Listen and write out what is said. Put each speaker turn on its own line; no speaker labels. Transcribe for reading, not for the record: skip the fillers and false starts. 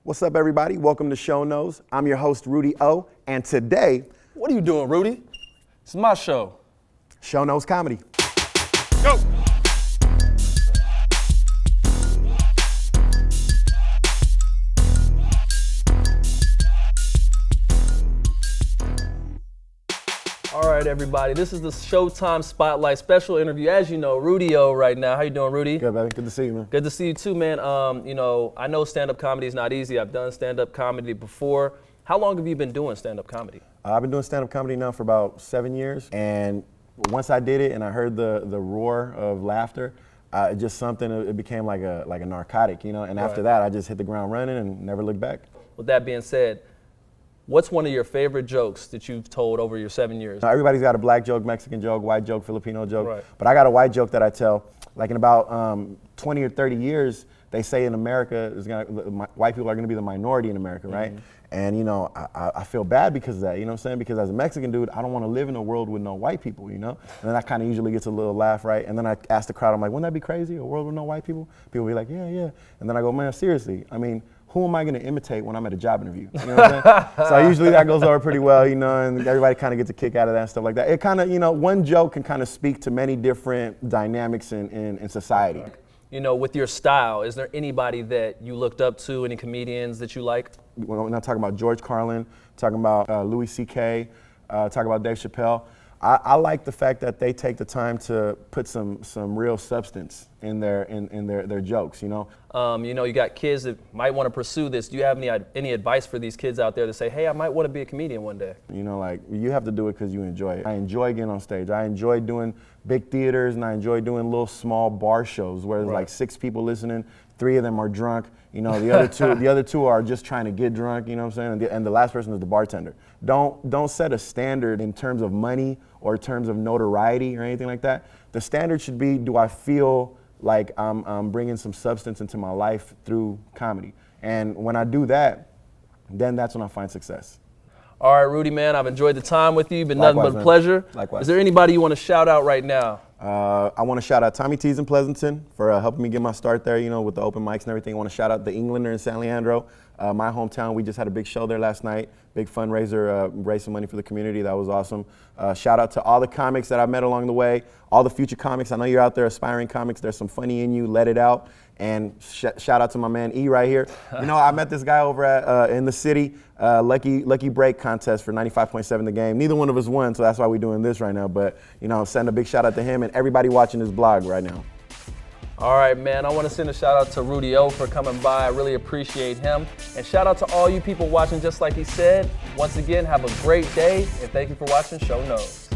What's up, everybody? Welcome to ShowKnows. I'm your host, Rudy O, and today,
What are you doing, Rudy? It's my show.
ShowKnows Comedy.
Go! All right, everybody. This is the Showtime Spotlight special interview. As you know, Rudy O right now. How you doing, Rudy?
Good, baby. Good to see you, man.
Good to see you too, man. I know stand-up comedy is not easy. I've done stand-up comedy before. How long have you been doing stand-up comedy?
I've been doing stand-up comedy now for about 7 years, and once I did it and I heard the roar of laughter, it became like a narcotic, you know. And after that, I just hit the ground running and never looked back.
With that being said, what's one of your favorite jokes that you've told over your 7 years?
Now, everybody's got a black joke, Mexican joke, white joke, Filipino joke.
Right.
But I got a white joke that I tell. Like in about 20 or 30 years, they say in America, white people are going to be the minority in America, right? And you know, I feel bad because of that, you know what I'm saying? Because as a Mexican dude, I don't want to live in a world with no white people, you know? And then that kind of usually gets a little laugh, right? And then I ask the crowd, I'm like, wouldn't that be crazy, a world with no white people? People be like, yeah, yeah. And then I go, man, seriously, I mean, who am I going to imitate when I'm at a job interview? You know what I'm saying? So usually that goes over pretty well, you know, and everybody kind of gets a kick out of that and stuff like that. It kind of, you know, one joke can kind of speak to many different dynamics in society.
You know, with your style, is there anybody that you looked up to, any comedians that you like?
We're not talking about George Carlin, talking about Louis C.K., talking about Dave Chappelle. I like the fact that they take the time to put some real substance in their jokes, you know.
You got kids that might want to pursue this. Do you have any advice for these kids out there to say, hey, I might want to be a comedian one day?
You know, like, you have to do it because you enjoy it. I enjoy getting on stage. I enjoy doing big theaters, and I enjoy doing little small bar shows where there's like 6 people listening, 3 of them are drunk. You know, the other two are just trying to get drunk, you know what I'm saying? And the last person is the bartender. Don't set a standard in terms of money or in terms of notoriety or anything like that. The standard should be, do I feel like I'm bringing some substance into my life through comedy? And when I do that, then that's when I find success.
All right, Rudy, man, I've enjoyed the time with you. You've been
Likewise,
nothing but a
man.
pleasure.
Likewise.
Is there anybody you want to shout out right now?
I want to shout out Tommy T's in Pleasanton for helping me get my start there, you know, with the open mics and everything. I want to shout out the Englander in San Leandro, my hometown. We just had a big show there last night, big fundraiser, raising money for the community. That was awesome. Shout out to all the comics that I've met along the way, all the future comics. I know you're out there, aspiring comics. There's some funny in you. Let it out. And shout out to my man E right here. You know, I met this guy over at in the city, Lucky Break contest for 95.7 The Game. Neither one of us won, so that's why we're doing this right now. But, you know, send a big shout out to him and everybody watching this blog right now.
All right, man, I want to send a shout out to Rudy O for coming by. I really appreciate him. And shout out to all you people watching, just like he said. Once again, have a great day, and thank you for watching ShowKnows.